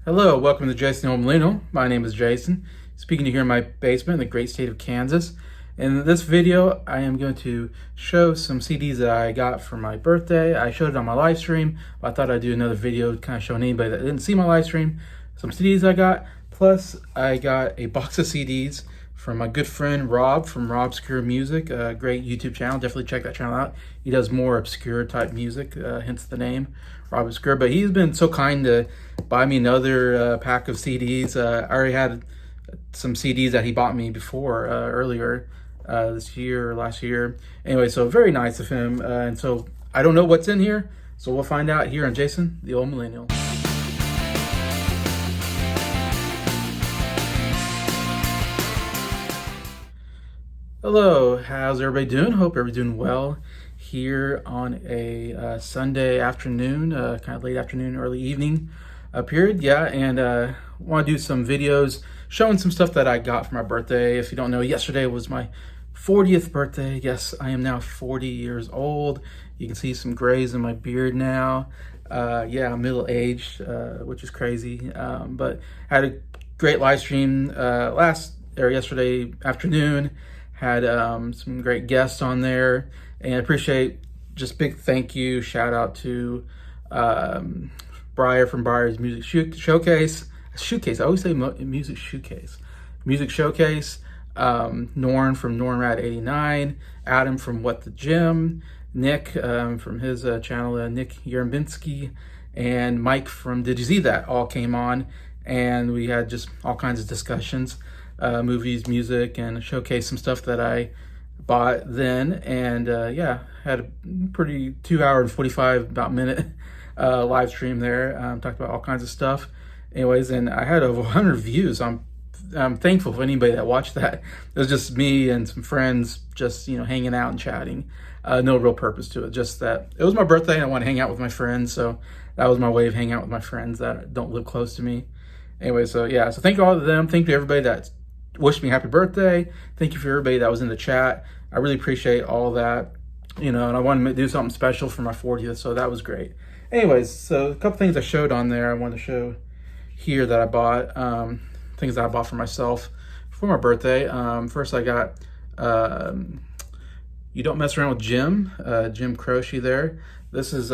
Hello, welcome to Jason Home Millennial. My name is Jason, speaking to you here in my basement in the great state of Kansas. In this video, I am going to show some CDs that I got for my birthday. I showed it on my live stream, but I thought I'd do another video kind of showing anybody that didn't see my live stream some CDs I got. Plus, I got a box of CDs from my good friend Rob from Rob Obscure Music, a great YouTube channel. Definitely check that channel out. He does more obscure type music, hence the name Rob Obscure. But he's been so kind to buy me another pack of CDs. I already had some CDs that he bought me before, earlier this year or last year. Anyway, so very nice of him. And so I don't know what's in here, so we'll find out here on Jason, the Old Millennial. Hello, how's everybody doing? Hope everybody's doing well here on a Sunday afternoon, kind of late afternoon, early evening period. Yeah, and want to do some videos showing some stuff that I got for my birthday. If you don't know, yesterday was my 40th birthday. Yes, I am now 40 years old. You can see some grays in my beard now. Yeah, I'm middle-aged, which is crazy. But I had a great live stream yesterday afternoon. Had some great guests on there, and I appreciate just big thank you, shout out to Briar from Briar's Music Showcase. I always say Music Showcase. Norn from NornRad89, Adam from What the Gym, Nick from his channel, Nick Yerbinsky, and Mike from Did You See That all came on, and we had just all kinds of discussions. Movies, music, and showcase some stuff that I bought then. And yeah, had a pretty 2 hour and 45 about minute live stream there. Talked about all kinds of stuff. Anyways, and I had over 100 views. I'm thankful for anybody that watched that. It was just me and some friends just, hanging out and chatting. No real purpose to it, just that it was my birthday and I want to hang out with my friends. So that was my way of hanging out with my friends that don't live close to me. Anyway, so yeah, so thank you all of them. Thank you to everybody that wished me happy birthday. Thank you for everybody that was in the chat. I really appreciate all that, and I wanted to do something special for my 40th, so that was great. Anyways, so a couple things I showed on there I wanted to show here that I bought, things that I bought for myself for my birthday. First I got You Don't Mess Around with Jim, Jim Croce there. This is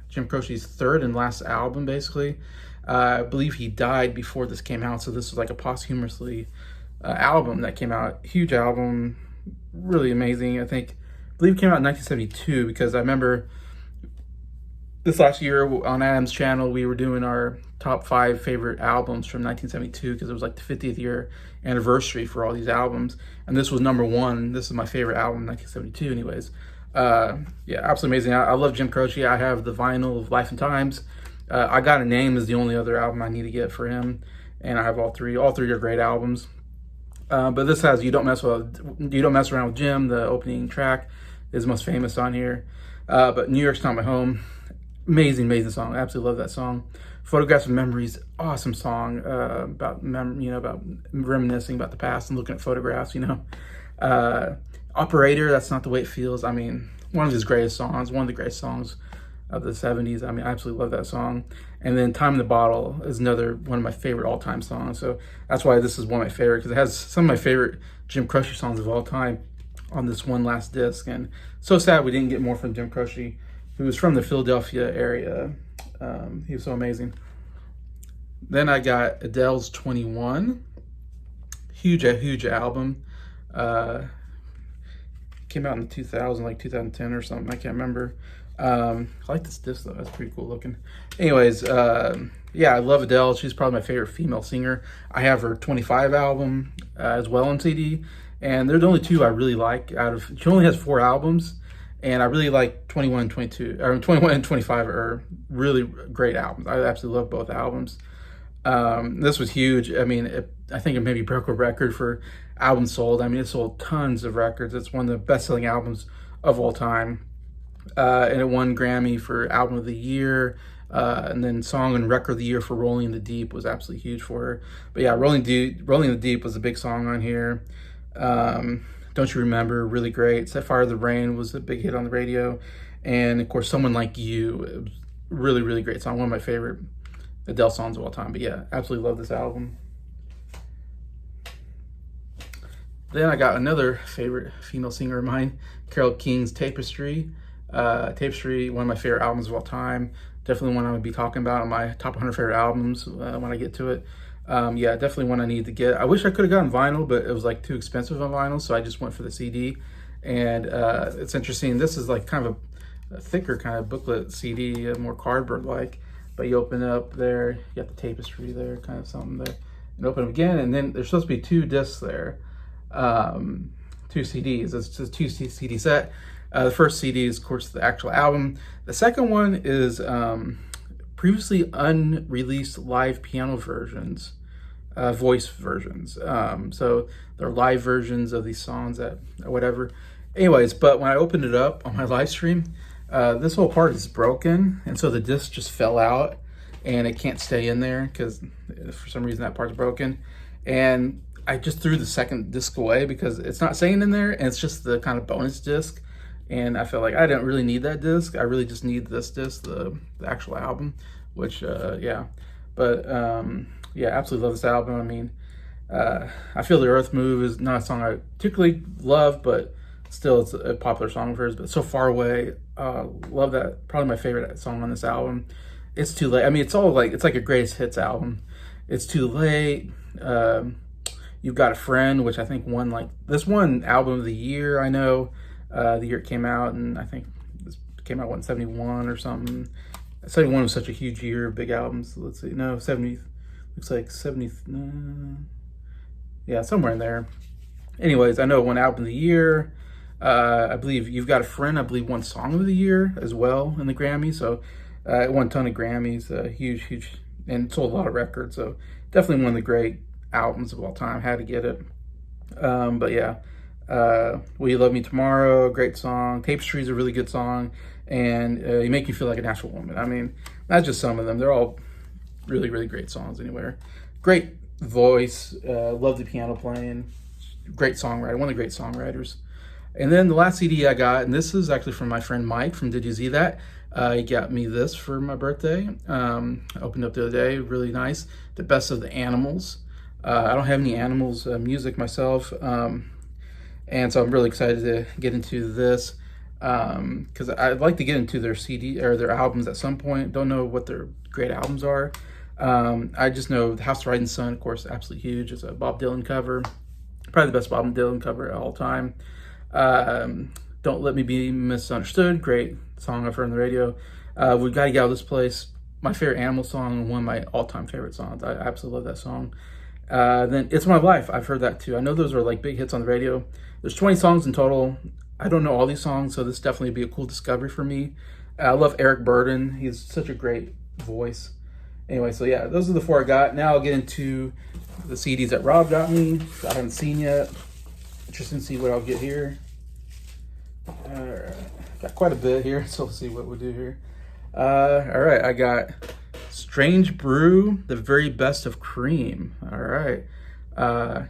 Jim Croce's third and last album, basically. I believe he died before this came out, so this was like a posthumously album that came out. Huge album, really amazing. I believe it came out in 1972, because I remember this last year on Adam's channel, we were doing our top 5 favorite albums from 1972, because it was like the 50th year anniversary for all these albums. And this was number 1. This is my favorite album, 1972 anyways. Yeah, absolutely amazing. I love Jim Croce. I have the vinyl of Life and Times. I Got a Name is the only other album I need to get for him. And I have all three. All three are great albums. But this has You Don't Mess Around with Jim. The opening track is the most famous on here. But New York's Not My Home. Amazing song. I absolutely love that song. Photographs of Memories, awesome song about about reminiscing about the past and looking at photographs. Operator, That's Not the Way It Feels. I mean, one of his greatest songs, one of the greatest songs of the 70s. I mean, I absolutely love that song. And then Time in the Bottle is another one of my favorite all-time songs. So that's why this is one of my favorite, because it has some of my favorite Jim Croce songs of all time on this one last disc. And so sad we didn't get more from Jim Croce, who was from the Philadelphia area. He was so amazing. Then I got Adele's 21. Huge album. Came out in 2000, like 2010 or something. I can't remember. I like this disc though. That's pretty cool looking. Anyways, yeah, I love Adele. She's probably my favorite female singer. I have her 25 album as well on CD, and they're the only two I really like she only has 4 albums, and I really like 21 and 22, or 21 and 25 are really great albums. I absolutely love both albums. This was huge. I mean, I think it maybe broke a record for albums sold. I mean, it sold tons of records. It's one of the best-selling albums of all time. And it won Grammy for Album of the Year, and then Song and Record of the Year for Rolling in the Deep was absolutely huge for her. But yeah, Rolling in the Deep was a big song on here. Don't You Remember, really great. Set Fire to the Rain was a big hit on the radio. And of course, Someone Like You, it was really great song, one of my favorite Adele songs of all time. But yeah, absolutely love this album. Then I got another favorite female singer of mine, Carole King's Tapestry. Tapestry, one of my favorite albums of all time. Definitely one I'm going to be talking about on my top 100 favorite albums when I get to it. Yeah, definitely one I need to get. I wish I could have gotten vinyl, but it was like too expensive on vinyl, so I just went for the CD. And it's interesting. This is like kind of a thicker kind of booklet CD, more cardboard-like. But you open it up there, you got the Tapestry there, kind of something there. And open them again, and then there's supposed to be 2 discs there. 2 CDs. It's just a 2 CD set. The first CD is, of course, the actual album. The second one is previously unreleased live piano versions, voice versions. So they're live versions of these songs that whatever. Anyways, but when I opened it up on my live stream, this whole part is broken, and so the disc just fell out, and it can't stay in there because for some reason that part's broken. And I just threw the second disc away because it's not staying in there, and it's just the kind of bonus disc. And I felt like I didn't really need that disc. I really just need this disc, the actual album, which, yeah. But, yeah, absolutely love this album. I mean, I Feel the Earth Move is not a song I particularly love, but still it's a popular song of hers. But So Far Away, love that. Probably my favorite song on this album. It's Too Late. I mean, it's like a greatest hits album. It's Too Late. You've Got a Friend, which I think won this one album of the year, I know. The year it came out, and I think this came out, 71 or something. 71 was such a huge year of big albums. Let's see, no, 70, looks like 70, yeah, somewhere in there. Anyways, I know it won album of the year. I believe You've Got a Friend, I believe, won Song of the Year as well in the Grammy. So it won a ton of Grammys, huge, and sold a lot of records. So definitely one of the great albums of all time. Had to get it. But yeah. Will You Love Me Tomorrow, great song. Tapestry is a really good song, and You Make You Feel Like a Natural Woman. I mean, that's just some of them. They're all really, really great songs anywhere. Great voice, love the piano playing, great songwriter, one of the great songwriters. And then the last CD I got, and this is actually from my friend Mike from Did You See That? He got me this for my birthday. I opened up the other day, really nice. The Best of the Animals. I don't have any Animals music myself. And so I'm really excited to get into this because I'd like to get into their CD or their albums at some point. Don't know what their great albums are. I just know House of Rising Sun, of course, absolutely huge. It's a Bob Dylan cover, probably the best Bob Dylan cover of all time. Don't Let Me Be Misunderstood, great song I've heard on the radio. We Gotta Get Out of This Place, my favorite Animal song, and one of my all-time favorite songs. I absolutely love that song. Then It's My Life, I've heard that too. I know those are like big hits on the radio. There's 20 songs in total. I don't know all these songs, so this definitely be a cool discovery for me. I love Eric Burdon. He's such a great voice. Anyway, so yeah, those are the 4 I got. Now I'll get into the CDs that Rob got me. I haven't seen yet. Interesting to see what I'll get here. Alright, got quite a bit here, so we'll see what we'll do here. Alright, I got Strange Brew, The Very Best of Cream. Alright.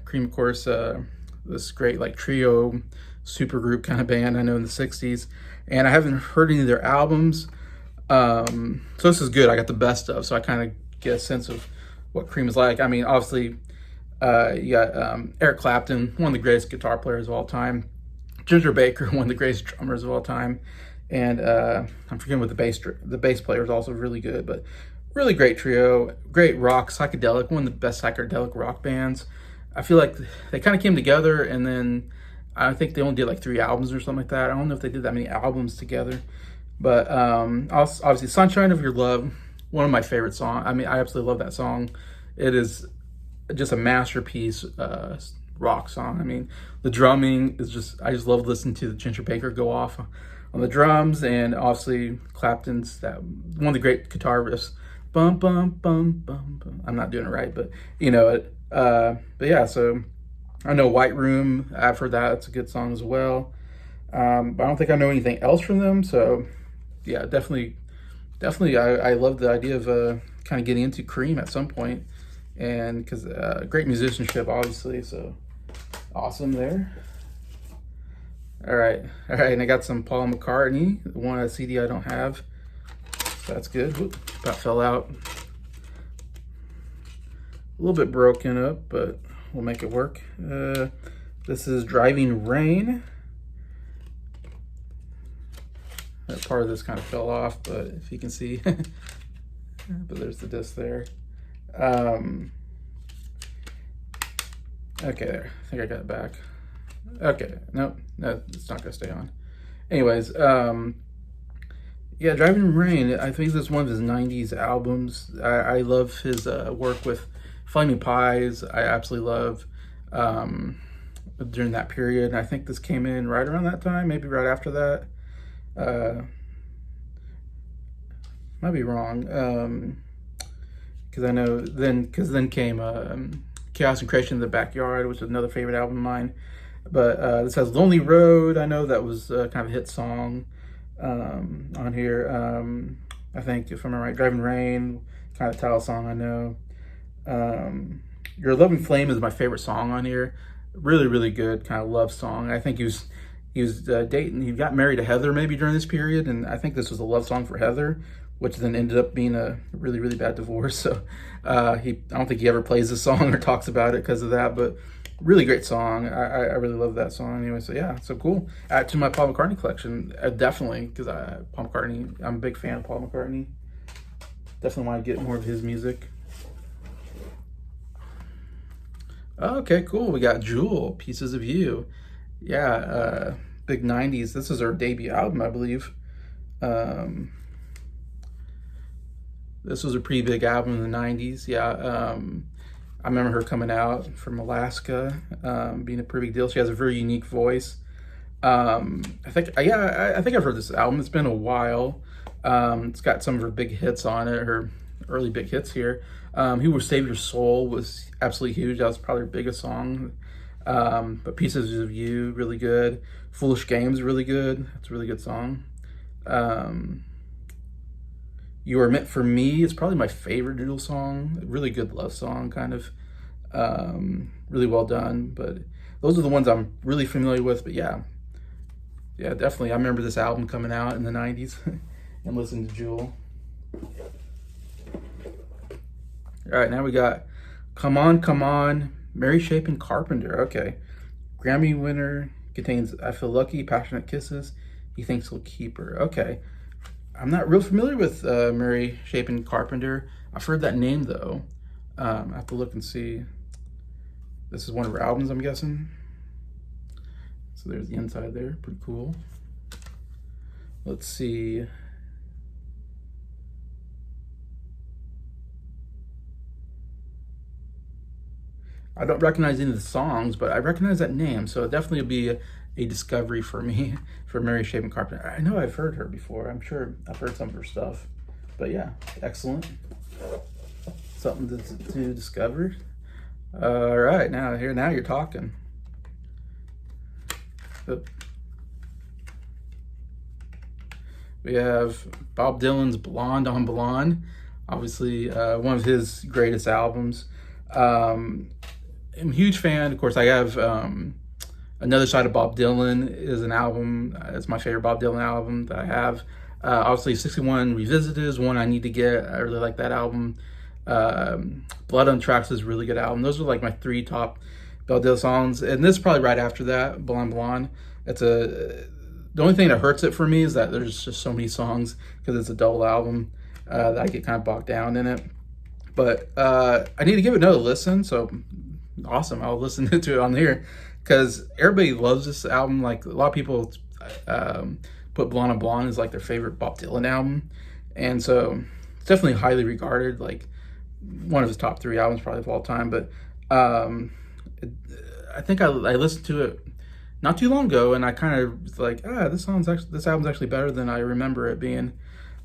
Cream, of course, this great like trio super group kind of band I know in the 60s, and I haven't heard any of their albums, so this is good. I got the best of, so I kind of get a sense of what Cream is like. I mean, obviously you got Eric Clapton, one of the greatest guitar players of all time, Ginger Baker, one of the greatest drummers of all time, and I'm forgetting what the bass player is also really good, but really great trio, great rock, psychedelic, one of the best psychedelic rock bands. I feel like they kind of came together, and then I think they only did like 3 albums or something like that. I don't know if they did that many albums together. But obviously, Sunshine of Your Love, one of my favorite songs. I mean, I absolutely love that song. It is just a masterpiece rock song. I mean, the drumming is just, I just love listening to the Ginger Baker go off on the drums, and obviously Clapton's, that one of the great guitar riffs. Bum, bum, bum, bum, bum. I'm not doing it right, but you know it. But yeah, so I know White Room, I've heard that, it's a good song as well. But I don't think I know anything else from them, so yeah, definitely I love the idea of kind of getting into Cream at some point, and because great musicianship, obviously, so awesome there. All right, and I got some Paul McCartney, one CD I don't have, so that's good. Whoop, that fell out. A little bit broken up, but we'll make it work. This is Driving Rain. That part of this kind of fell off, but if you can see, but there's the disc there. Okay, there. I think I got it back. Okay, no, it's not gonna stay on. Anyways, yeah, Driving Rain, I think this is one of his 90s albums. I love his work with Flaming Pies. I absolutely love during that period. And I think this came in right around that time, maybe right after that. Might be wrong, because I know then came Chaos and Creation in the Backyard, which is another favorite album of mine. But this has Lonely Road. I know that was kind of a hit song on here. I think, if I'm right, Driving Rain, kind of title song, I know. Your Loving Flame is my favorite song on here. Really, really good kind of love song. I think he was dating, he got married to Heather maybe during this period, and I think this was a love song for Heather, which then ended up being a really, really bad divorce. So I don't think he ever plays the song or talks about it because of that, but really great song. I really love that song anyway. So yeah, so cool. Add to my Paul McCartney collection, definitely, because Paul McCartney, I'm a big fan of Paul McCartney. Definitely want to get more of his music. Okay, cool. We got Jewel, Pieces of You. Yeah, big 90s. This is her debut album, I believe. This was a pretty big album in the 90s. Yeah, I remember her coming out from Alaska, being a pretty big deal. She has a very unique voice. I think I've heard this album. It's been a while. It's got some of her big hits on it, her early big hits here. He Will Save Your Soul was absolutely huge. That was probably her biggest song. But Pieces of You, really good. Foolish Games, really good. It's a really good song. You Are Meant for Me is probably my favorite Jewel song. Really good love song, kind of. Really well done. But those are the ones I'm really familiar with. But yeah, definitely. I remember this album coming out in the 90s and listening to Jewel. All right, now we got Come On, Come On, Mary Chapin Carpenter. Okay. Grammy winner, contains I Feel Lucky, Passionate Kisses, He Thinks He'll Keep Her. Okay. I'm not real familiar with Mary Chapin Carpenter. I've heard that name, though. I have to look and see. This is one of her albums, I'm guessing. So there's the inside there. Pretty cool. Let's see. I don't recognize any of the songs, but I recognize that name, so it definitely will be a discovery for me for Mary Chapin Carpenter. I know I've heard her before. I'm sure I've heard some of her stuff, but yeah, excellent. Something to discover. All right, now you're talking. We have Bob Dylan's Blonde on Blonde, obviously one of his greatest albums. I'm a huge fan. Of course, I have Another Side of Bob Dylan is an album. It's my favorite Bob Dylan album that I have. Obviously, 61 Revisited is one I need to get. I really like that album. Blood on Tracks is a really good album. Those are like my three top Bob Dylan songs. And this is probably right after that, Blonde Blonde. The only thing that hurts it for me is that there's just so many songs because it's a double album that I get kind of bogged down in it. But I need to give it another listen, so awesome. I'll listen to it on here because everybody loves this album. Like a lot of people put Blonde on Blonde as like their favorite Bob Dylan album. And so it's definitely highly regarded, like one of his top three albums probably of all time. But I think I listened to it not too long ago and I kind of was like, this album's actually better than I remember it being.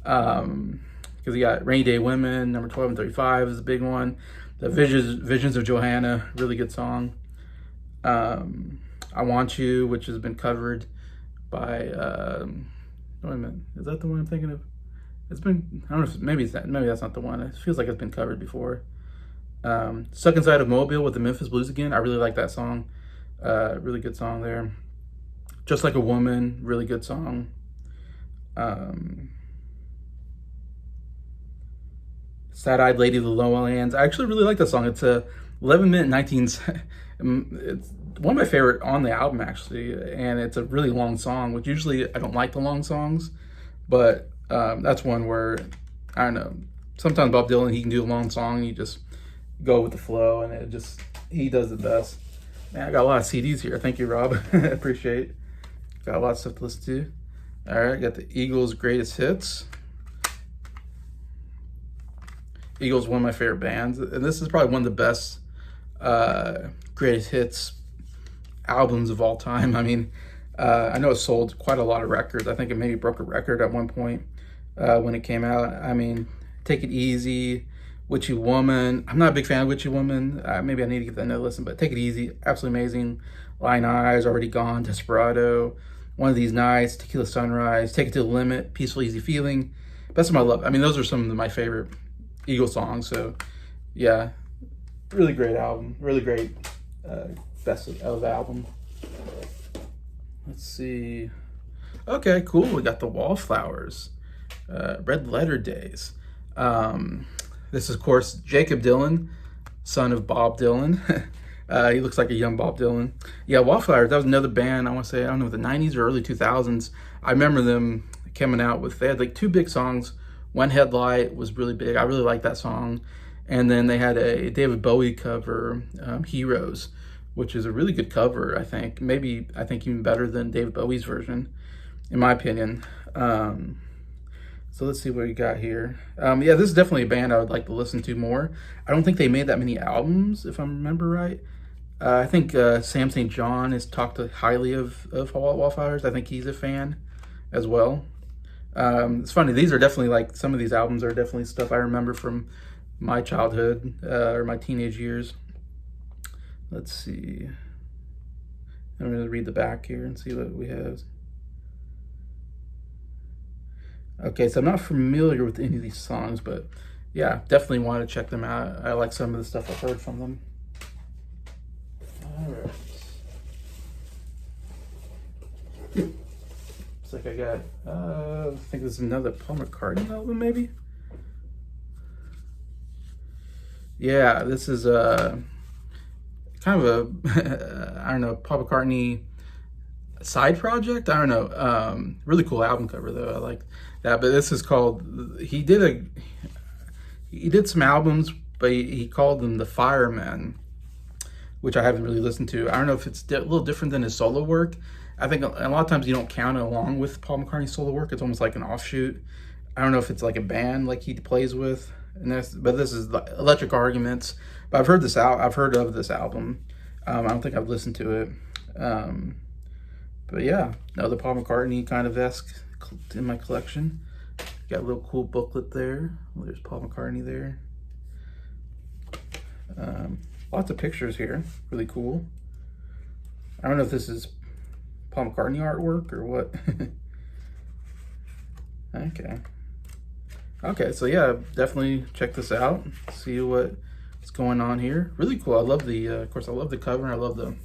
Because you got Rainy Day Women, number 12 and 35 is a big one. The Visions of Johanna, really good song. I Want You, which has been covered by, wait a minute, is that the one I'm thinking of? It's been, I don't know if maybe that's not the one. It feels like it's been covered before. Stuck Inside of Mobile with the Memphis Blues Again. I really like that song. Really good song there. Just Like a Woman, really good Sad-Eyed Lady of the Lowlands. I actually really like that song. It's a 11-minute 19. It's one of my favorite on the album actually, and it's a really long song. Which usually I don't like the long songs, but that's one where I don't know. Sometimes Bob Dylan, he can do a long song, and you just go with the flow, and he does the best. Man, I got a lot of CDs here. Thank you, Rob. Appreciate it. Got a lot of stuff to listen to. All right, got the Eagles' Greatest Hits. Eagles, one of my favorite bands, and this is probably one of the best greatest hits albums of all time. I mean, I know it sold quite a lot of records. I think it maybe broke a record at one point when it came out. I mean, Take It Easy, Witchy Woman. I'm not a big fan of Witchy Woman. Maybe I need to give that another listen, but Take It Easy, absolutely amazing. Lion Eyes, Already Gone, Desperado, One of These Nights, Tequila Sunrise, Take It to the Limit, Peaceful Easy Feeling. Best of My Love. I mean, those are some of my favorite Eagles songs. So, yeah, really great album. Really great best of album. Let's see. Okay, cool. We got the Wallflowers. Red Letter Days. This is, of course, Jakob Dylan, son of Bob Dylan. He looks like a young Bob Dylan. Yeah, Wallflowers, that was another band, I want to say, I don't know, the 90s or early 2000s. I remember them coming out with, they had like two big songs. One Headlight was really big. I really liked that song. And then they had a David Bowie cover, Heroes, which is a really good cover, I think. Maybe, I think even better than David Bowie's version, in my opinion. So let's see what we got here. Yeah, this is definitely a band I would like to listen to more. I don't think they made that many albums, if I remember right. I think Sam St. John has talked highly of Wallflowers. I think he's a fan as well. It's funny, these are definitely like, some of these albums are definitely stuff I remember from my childhood or my teenage years. Let's see. I'm going to read the back here and see what we have. Okay, so I'm not familiar with any of these songs, but yeah, definitely want to check them out. I like some of the stuff I've heard from them. All right. Looks like I got, I think this is another Paul McCartney album, maybe? Yeah, this is kind of a, I don't know, Paul McCartney side project. I don't know. Really cool album cover though. I like that. But this is called. He did some albums, but he called them the Firemen, which I haven't really listened to. I don't know if it's a little different than his solo work. I think a lot of times you don't count it along with Paul McCartney's solo work. It's almost like an offshoot. I don't know if it's like a band like he plays with. But this is Electric Arguments. But I've heard this out. I've heard of this album. I don't think I've listened to it. But yeah, another Paul McCartney kind of esque in my collection. Got a little cool booklet there. Well, there's Paul McCartney there. Lots of pictures here. Really cool. I don't know if this is Paul McCartney artwork or what. Okay, so yeah, definitely check this out. See what's going on here. Really cool. I love the, of course, I love the cover. And I love the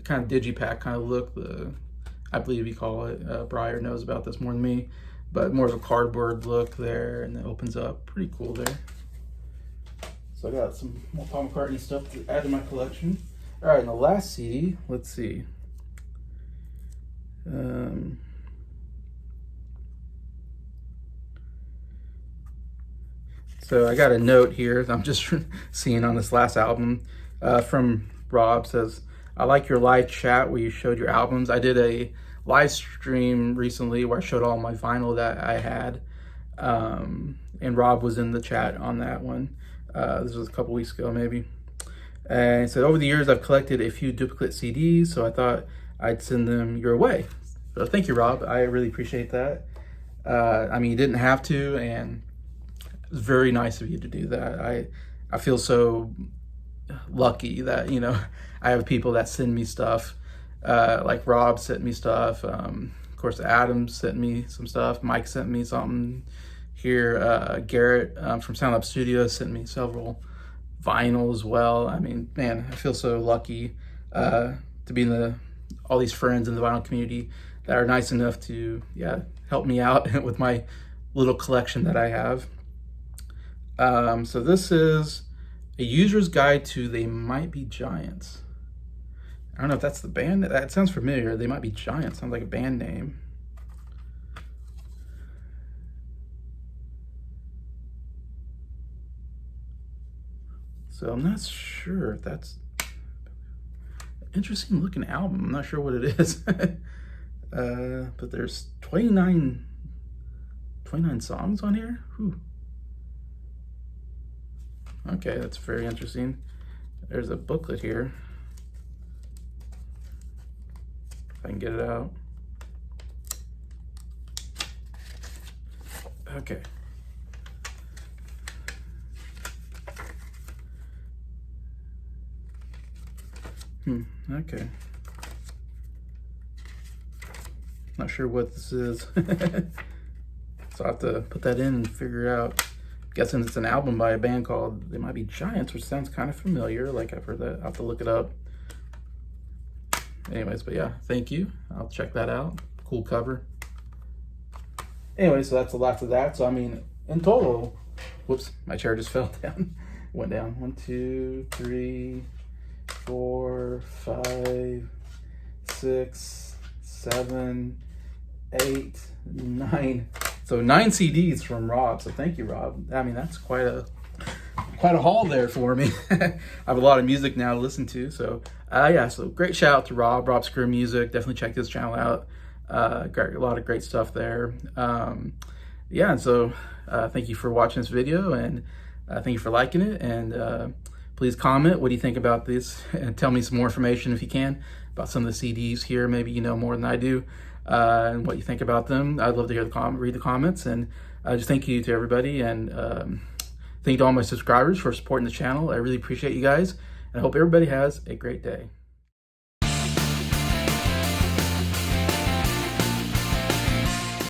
kind of digipack kind of look. I believe you call it. Briar knows about this more than me, but more of a cardboard look there, and it opens up. Pretty cool there. So I got some more Paul McCartney stuff to add to my collection. All right, and the last CD, let's see. So I got a note here that I'm just seeing on this last album from Rob. Says, I like your live chat where you showed your albums. I did a live stream recently where I showed all my vinyl that I had. And Rob was in the chat on that one. This was a couple weeks ago, maybe. And he said, over the years, I've collected a few duplicate CDs, so I thought I'd send them your way. So thank you, Rob. I really appreciate that. I mean, you didn't have to, and it was very nice of you to do that. I feel so lucky that, you know, I have people that send me stuff. Like Rob sent me stuff. Of course, Adam sent me some stuff. Mike sent me something here. Garrett from Sound Lab Studios sent me several vinyl as well. I mean, man, I feel so lucky to be in all these friends in the vinyl community that are nice enough to, yeah, help me out with my little collection that I have. So this is a user's guide to They Might Be Giants. I don't know if that's the band. That sounds familiar. They Might Be Giants. Sounds like a band name. So I'm not sure if that's an interesting looking album. I'm not sure what it is. But there's 29 songs on here. Whew. Okay, that's very interesting. There's a booklet here. If I can get it out. Okay. Okay. Not sure what this is. So I have to put that in and figure it out. I'm guessing it's an album by a band called They Might Be Giants, which sounds kind of familiar. Like I've heard that. I'll have to look it up. Anyways, but yeah, thank you. I'll check that out. Cool cover. Anyway, so that's the last of that. So I mean, in total, whoops, my chair just fell down. Went down. 1, 2, 3, 4, 5, 6, 7, 8, 9. So 9 CDs from Rob. So thank you, Rob. I mean, that's quite a haul there for me. I have a lot of music now to listen to. So yeah, so great shout out to Rob Screw Music. Definitely check his channel out. Got a lot of great stuff there. Yeah, and so thank you for watching this video, and thank you for liking it, and please comment what do you think about this, and tell me some more information if you can about some of the CDs here. Maybe you know more than I do, and what you think about them. I'd love to hear read the comments, and just thank you to everybody, and thank you to all my subscribers for supporting the channel. I really appreciate you guys, and I hope everybody has a great day.